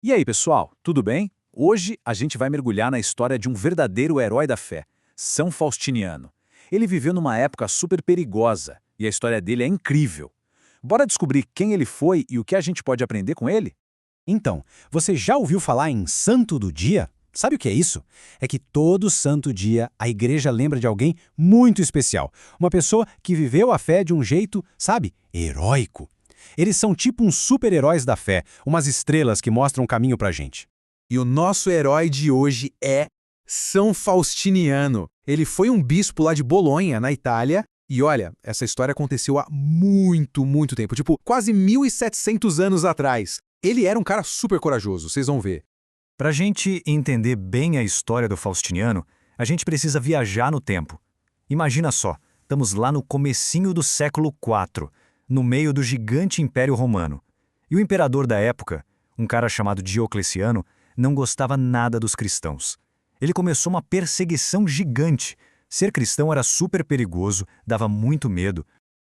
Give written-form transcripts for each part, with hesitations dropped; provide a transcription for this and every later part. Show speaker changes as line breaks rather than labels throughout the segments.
E aí, pessoal, tudo bem? Hoje a gente vai mergulhar na história de um verdadeiro herói da fé, São Faustiniano. Ele viveu numa época super perigosa e a história dele é incrível. Bora descobrir quem ele foi e o que a gente pode aprender com ele?
Então, você já ouviu falar em Santo do Dia? Sabe o que é isso? É que todo santo dia a igreja lembra de alguém muito especial. Uma pessoa que viveu a fé de um jeito, sabe, heróico. Eles são tipo uns super-heróis da fé, umas estrelas que mostram o caminho pra gente.
E o nosso herói de hoje é São Faustiniano. Ele foi um bispo lá de Bolonha, na Itália. E olha, essa história aconteceu há muito tempo, tipo quase 1700 anos atrás. Ele era um cara super corajoso, vocês vão ver.
Para a gente entender bem a história do Faustiniano, a gente precisa viajar no tempo. Imagina só, estamos lá no comecinho do século IV, no meio do gigante Império Romano. E o imperador da época, um cara chamado Diocleciano, não gostava nada dos cristãos. Ele começou uma perseguição gigante. Ser cristão era super perigoso, dava muito medo.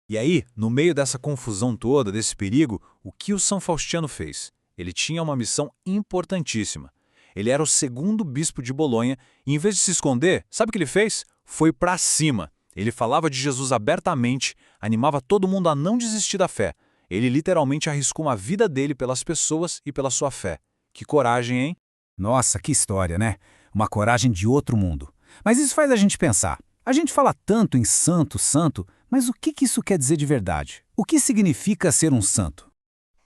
E aí, no meio dessa confusão toda, desse perigo, o que o São Faustiniano fez? Ele tinha uma missão importantíssima. Ele era o segundo bispo de Bolonha e, em vez de se esconder, sabe o que ele fez? Foi pra cima. Ele falava de Jesus abertamente, animava todo mundo a não desistir da fé. Ele literalmente arriscou a vida dele pelas pessoas e pela sua fé. Que coragem, hein?
Nossa, que história, né? Uma coragem de outro mundo. Mas isso faz a gente pensar. A gente fala tanto em santo, santo, mas o que isso quer dizer de verdade? O que significa ser um santo?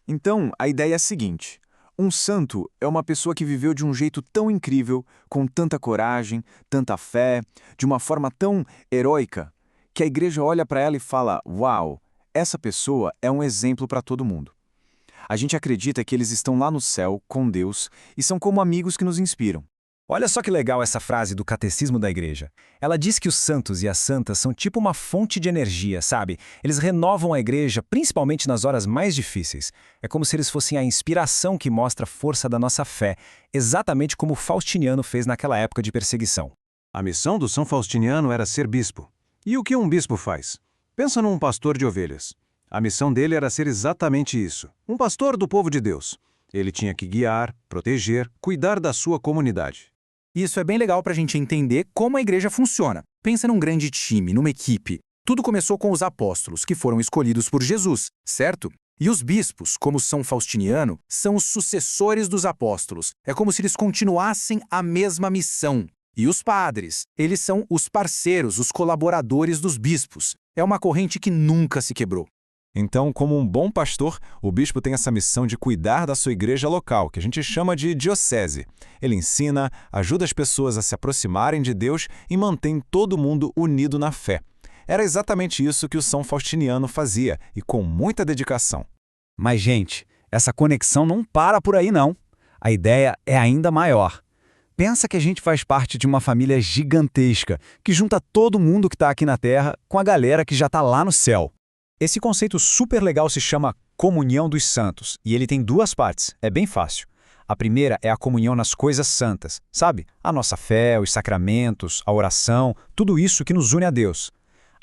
Então, a ideia é a seguinte: um santo é uma pessoa que viveu de um jeito tão incrível, com tanta coragem, tanta fé, de uma forma tão heróica, que a igreja olha para ela e fala: "Uau, essa pessoa é um exemplo para todo mundo." A gente acredita que eles estão lá no céu, com Deus, e são como amigos que nos inspiram.
Olha só que legal essa frase do Catecismo da Igreja. Ela diz que os santos e as santas são tipo uma fonte de energia, sabe? Eles renovam a igreja, principalmente nas horas mais difíceis. É como se eles fossem a inspiração que mostra a força da nossa fé, exatamente como Faustiniano fez naquela época de perseguição.
A missão do São Faustiniano era ser bispo. E o que um bispo faz? Pensa num pastor de ovelhas. A missão dele era ser exatamente isso, um pastor do povo de Deus. Ele tinha que guiar, proteger, cuidar da sua comunidade.
Isso é bem legal para a gente entender como a igreja funciona. Pensa num grande time, numa equipe. Tudo começou com os apóstolos, que foram escolhidos por Jesus, certo? E os bispos, como São Faustiniano, são os sucessores dos apóstolos. É como se eles continuassem a mesma missão. E os padres, eles são os parceiros, os colaboradores dos bispos. É uma corrente que nunca se quebrou.
Então, como um bom pastor, o bispo tem essa missão de cuidar da sua igreja local, que a gente chama de diocese. Ele ensina, ajuda as pessoas a se aproximarem de Deus e mantém todo mundo unido na fé. Era exatamente isso que o São Faustiniano fazia, e com muita dedicação.
Mas, gente, essa conexão não para por aí, não. A ideia é ainda maior. Pensa que a gente faz parte de uma família gigantesca, que junta todo mundo que está aqui na Terra com a galera que já está lá no céu. Esse conceito super legal se chama comunhão dos santos, e ele tem duas partes, é bem fácil. A primeira é a comunhão nas coisas santas, sabe? A nossa fé, os sacramentos, a oração, tudo isso que nos une a Deus.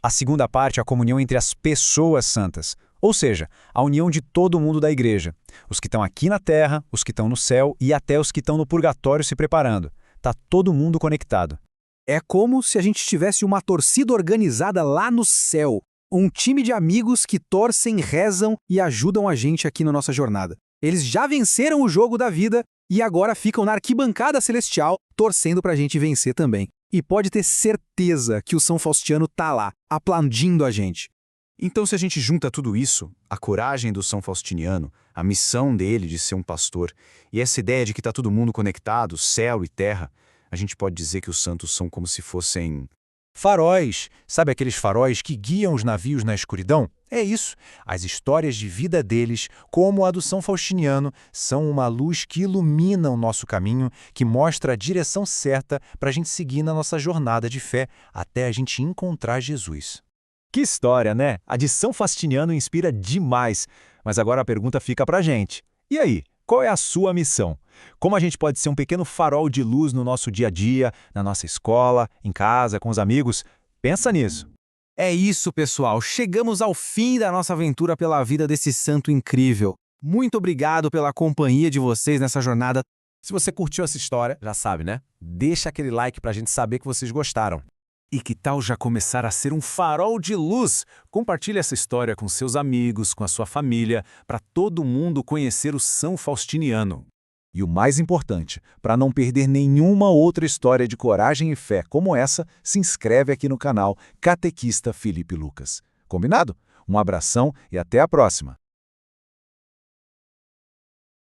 A segunda parte é a comunhão entre as pessoas santas, ou seja, a união de todo mundo da igreja. Os que estão aqui na terra, os que estão no céu e até os que estão no purgatório se preparando. Tá todo mundo conectado.
É como se a gente tivesse uma torcida organizada lá no céu. Um time de amigos que torcem, rezam e ajudam a gente aqui na nossa jornada. Eles já venceram o jogo da vida e agora ficam na arquibancada celestial torcendo pra gente vencer também. E pode ter certeza que o São Faustiniano tá lá, aplaudindo a gente. Então, se a gente junta tudo isso, a coragem do São Faustiniano, a missão dele de ser um pastor, e essa ideia de que tá todo mundo conectado, céu e terra, a gente pode dizer que os santos são como se fossem faróis. Sabe aqueles faróis que guiam os navios na escuridão? É isso. As histórias de vida deles, como a do São Faustiniano, são uma luz que ilumina o nosso caminho, que mostra a direção certa para a gente seguir na nossa jornada de fé até a gente encontrar Jesus.
Que história, né? A de São Faustiniano inspira demais. Mas agora a pergunta fica pra gente. E aí, qual é a sua missão? Como a gente pode ser um pequeno farol de luz no nosso dia a dia, na nossa escola, em casa, com os amigos? Pensa nisso.
É isso, pessoal. Chegamos ao fim da nossa aventura pela vida desse santo incrível. Muito obrigado pela companhia de vocês nessa jornada.
Se você curtiu essa história, já sabe, né? Deixa aquele like pra gente saber que vocês gostaram.
E que tal já começar a ser um farol de luz? Compartilhe essa história com seus amigos, com a sua família, para todo mundo conhecer o São Faustiniano. E o mais importante, para não perder nenhuma outra história de coragem e fé como essa, se inscreve aqui no canal Catequista Felipe Lucas. Combinado? Um abração e até a próxima!